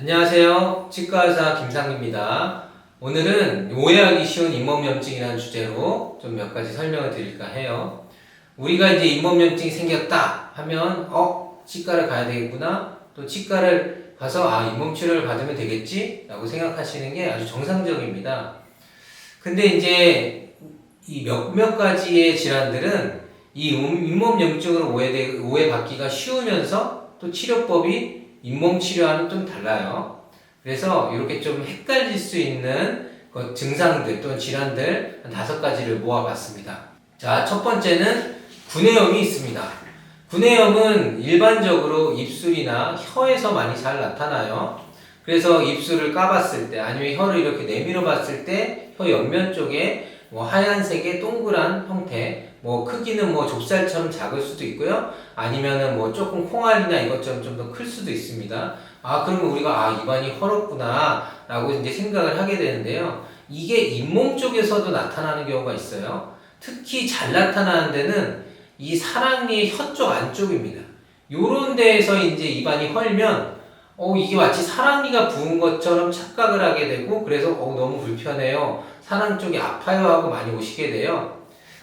안녕하세요. 치과의사 김상입니다. 오늘은 오해하기 쉬운 잇몸염증이라는 주제로 좀 몇 가지 설명을 드릴까 해요. 우리가 이제 잇몸염증이 생겼다 하면 치과를 가야 되겠구나, 또 치과를 가서 잇몸 치료를 받으면 되겠지 라고 생각하시는 게 아주 정상적입니다. 근데 이제 이 몇몇 가지의 질환들은 이 잇몸염증으로 오해받기가 쉬우면서 또 치료법이 잇몸 치료와는 좀 달라요. 그래서 이렇게 좀 헷갈릴 수 있는 증상들 또는 질환들 한 5가지를 모아봤습니다. 자, 첫 번째는 구내염이 있습니다. 구내염은 일반적으로 입술이나 혀에서 많이 잘 나타나요. 그래서 입술을 까봤을 때 아니면 혀를 이렇게 내밀어 봤을 때 혀 옆면 쪽에 하얀색의 동그란 형태, 크기는 좁쌀처럼 작을 수도 있고요. 아니면은 조금 콩알이나 이것처럼 좀 더 클 수도 있습니다. 그러면 우리가 입안이 헐었구나 라고 이제 생각을 하게 되는데요. 이게 잇몸 쪽에서도 나타나는 경우가 있어요. 특히 잘 나타나는 데는 이 사랑니의 혀 쪽 안쪽입니다. 요런 데에서 이제 입안이 헐면 이게 마치 사랑니가 부은 것처럼 착각을 하게 되고, 그래서 너무 불편해요, 사랑 쪽이 아파요 하고 많이 오시게 돼요.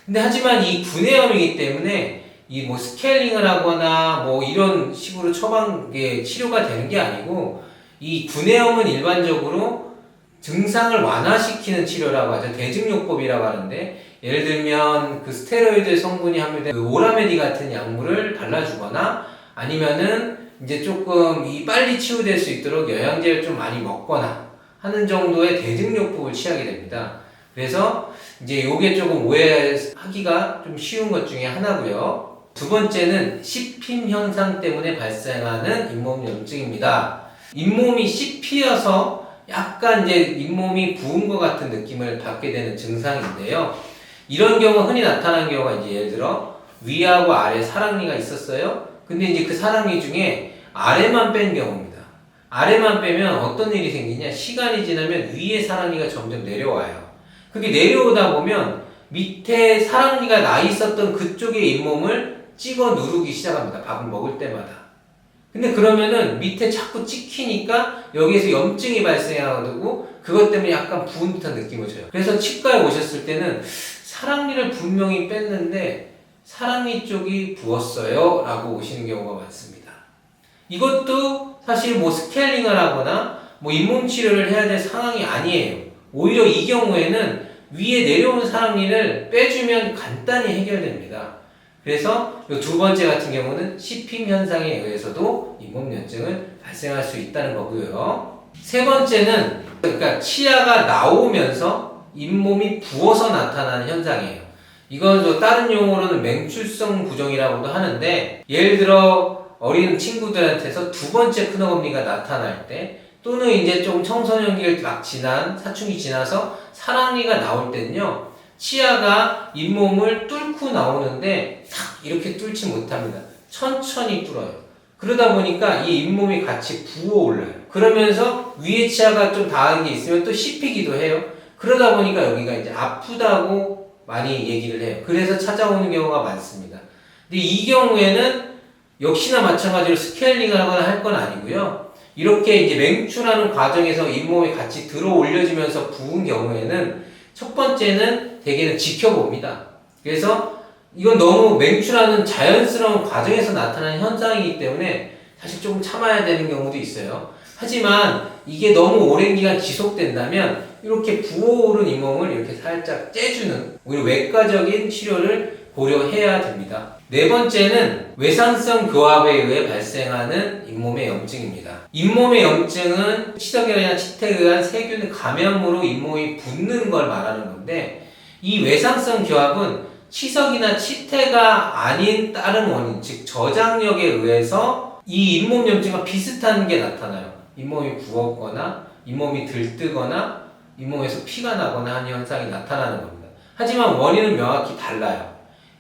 근데 하지만 이 구내염이기 때문에 이 스케일링을 하거나 이런 식으로 치료가 되는 게 아니고, 이 구내염은 일반적으로 증상을 완화시키는 치료라고 하죠. 대증요법이라고 하는데, 예를 들면 그 스테로이드 성분이 함유된 그 오라메디 같은 약물을 발라주거나, 아니면은 이제 조금 빨리 치유될 수 있도록 영양제를 좀 많이 먹거나 하는 정도의 대증요법을 취하게 됩니다. 그래서 이제 요게 조금 오해하기가 좀 쉬운 것 중에 하나고요. 두 번째는 씹힘 현상 때문에 발생하는 잇몸염증입니다. 잇몸이 씹히어서 약간 이제 잇몸이 부은 것 같은 느낌을 받게 되는 증상인데요. 이런 경우 흔히 나타나는 경우가 이제 예를 들어 위하고 아래 사랑니가 있었어요. 근데 이제 그 사랑니 중에 아래만 뺀 경우입니다. 아래만 빼면 어떤 일이 생기냐? 시간이 지나면 위에 사랑니가 점점 내려와요. 그게 내려오다 보면 밑에 사랑니가 나 있었던 그쪽의 잇몸을 찍어 누르기 시작합니다. 밥을 먹을 때마다. 근데 그러면은 밑에 자꾸 찍히니까 여기에서 염증이 발생하고, 그것 때문에 약간 부은 듯한 느낌을 줘요. 그래서 치과에 오셨을 때는 사랑니를 분명히 뺐는데 사랑니 쪽이 부었어요 라고 오시는 경우가 많습니다. 이것도 사실 스케일링을 하거나 잇몸 치료를 해야 될 상황이 아니에요. 오히려 이 경우에는 위에 내려온 사랑니를 빼주면 간단히 해결됩니다. 그래서 이 두 번째 같은 경우는 씹힘 현상에 의해서도 잇몸염증을 발생할 수 있다는 거고요. 세 번째는 그러니까 치아가 나오면서 잇몸이 부어서 나타나는 현상이에요. 이건 다른 용어로는 맹출성 부종이라고도 하는데, 예를 들어 어린 친구들한테서 두 번째 큰어금니가 나타날 때, 또는 이제 좀 청소년기를 막 지난 사춘기 지나서 사랑니가 나올 때는요, 치아가 잇몸을 뚫고 나오는데 탁 이렇게 뚫지 못합니다. 천천히 뚫어요. 그러다 보니까 이 잇몸이 같이 부어 올라요. 그러면서 위에 치아가 좀 닿은 게 있으면 또 씹히기도 해요. 그러다 보니까 여기가 이제 아프다고 많이 얘기를 해요. 그래서 찾아오는 경우가 많습니다. 근데 이 경우에는 역시나 마찬가지로 스케일링을 하거나 할 건 아니고요. 이렇게 이제 맹출하는 과정에서 잇몸이 같이 들어 올려지면서 부은 경우에는 첫 번째는 대개는 지켜봅니다. 그래서 이건 너무 맹출하는 자연스러운 과정에서 나타나는 현상이기 때문에 사실 조금 참아야 되는 경우도 있어요. 하지만 이게 너무 오랜 기간 지속된다면 이렇게 부어오른 잇몸을 이렇게 살짝 째주는 오히려 외과적인 치료를 고려해야 됩니다. 네 번째는 외상성 교합에 의해 발생하는 잇몸의 염증입니다. 잇몸의 염증은 치석이나 치태에 의한 세균의 감염으로 잇몸이 붓는 걸 말하는 건데, 이 외상성 교합은 치석이나 치태가 아닌 다른 원인, 즉 저장력에 의해서 이 잇몸 염증과 비슷한 게 나타나요. 잇몸이 부었거나 잇몸이 들뜨거나 잇몸에서 피가 나거나 하는 현상이 나타나는 겁니다. 하지만 원인은 명확히 달라요.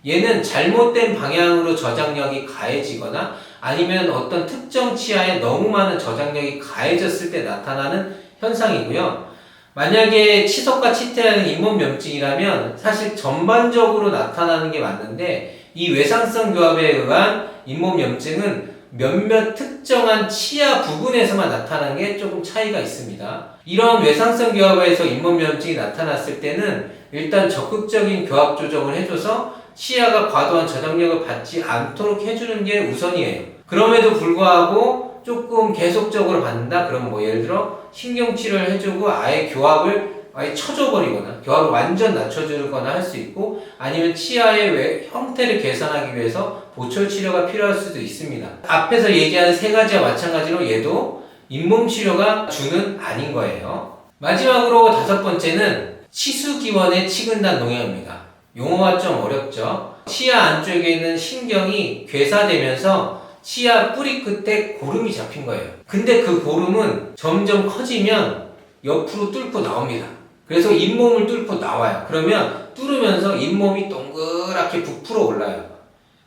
얘는 잘못된 방향으로 저장력이 가해지거나 아니면 어떤 특정 치아에 너무 많은 저장력이 가해졌을 때 나타나는 현상이고요. 만약에 치석과 치태라는 잇몸염증이라면 사실 전반적으로 나타나는 게 맞는데, 이 외상성 교합에 의한 잇몸염증은 몇몇 특정한 치아 부분에서만 나타나는 게 조금 차이가 있습니다. 이런 외상성 교합에서 잇몸면증이 나타났을 때는 일단 적극적인 교합 조정을 해줘서 치아가 과도한 저장력을 받지 않도록 해주는 게 우선이에요. 그럼에도 불구하고 조금 계속적으로 받는다? 그러면 뭐 예를 들어 신경치료를 해주고 아예 교합을 아예 쳐줘버리거나 교합을 완전 낮춰주거나 할 수 있고, 아니면 치아의 형태를 개선하기 위해서 보철 치료가 필요할 수도 있습니다. 앞에서 얘기한 세 가지와 마찬가지로 얘도 잇몸 치료가 주는 아닌 거예요. 마지막으로 다섯 번째는 치수기원의 치근단 농약입니다. 용어가 좀 어렵죠. 치아 안쪽에 있는 신경이 괴사되면서 치아 뿌리 끝에 고름이 잡힌 거예요. 근데 그 고름은 점점 커지면 옆으로 뚫고 나옵니다. 그래서 잇몸을 뚫고 나와요. 그러면 뚫으면서 잇몸이 동그랗게 부풀어 올라요.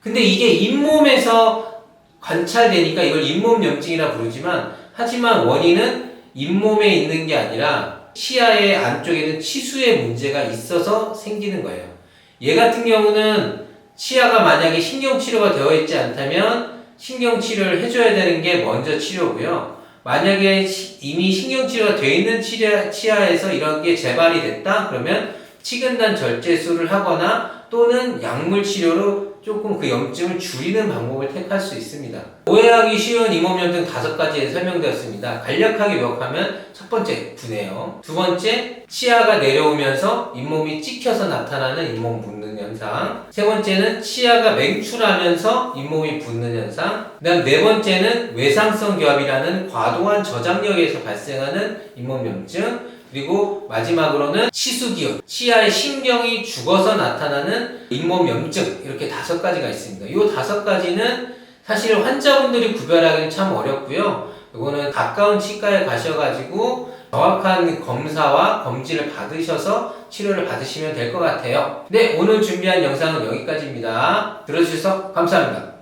근데 이게 잇몸에서 관찰되니까 이걸 잇몸염증이라 부르지만, 하지만 원인은 잇몸에 있는 게 아니라 치아의 안쪽에는 치수의 문제가 있어서 생기는 거예요. 얘 같은 경우는 치아가 만약에 신경치료가 되어 있지 않다면 신경치료를 해줘야 되는 게 먼저 치료고요. 만약에 이미 신경치료가 되어 있는 치아에서 이런 게 재발이 됐다? 그러면 치근단 절제술을 하거나 또는 약물치료로 조금 그 염증을 줄이는 방법을 택할 수 있습니다. 오해하기 쉬운 잇몸염증 5가지에 설명되었습니다. 간략하게 요약하면 첫 번째, 분해요. 두 번째, 치아가 내려오면서 잇몸이 찍혀서 나타나는 잇몸 붓는 현상. 세 번째는 치아가 맹출하면서 잇몸이 붓는 현상. 그 다음 네 번째는 외상성 교합이라는 과도한 저장력에서 발생하는 잇몸염증. 그리고 마지막으로는 치수기운, 치아의 신경이 죽어서 나타나는 잇몸염증. 이렇게 5가지가 있습니다. 이 5가지는 사실 환자분들이 구별하기는 참 어렵고요. 이거는 가까운 치과에 가셔가지고 정확한 검사와 검진을 받으셔서 치료를 받으시면 될 것 같아요. 네, 오늘 준비한 영상은 여기까지입니다. 들어주셔서 감사합니다.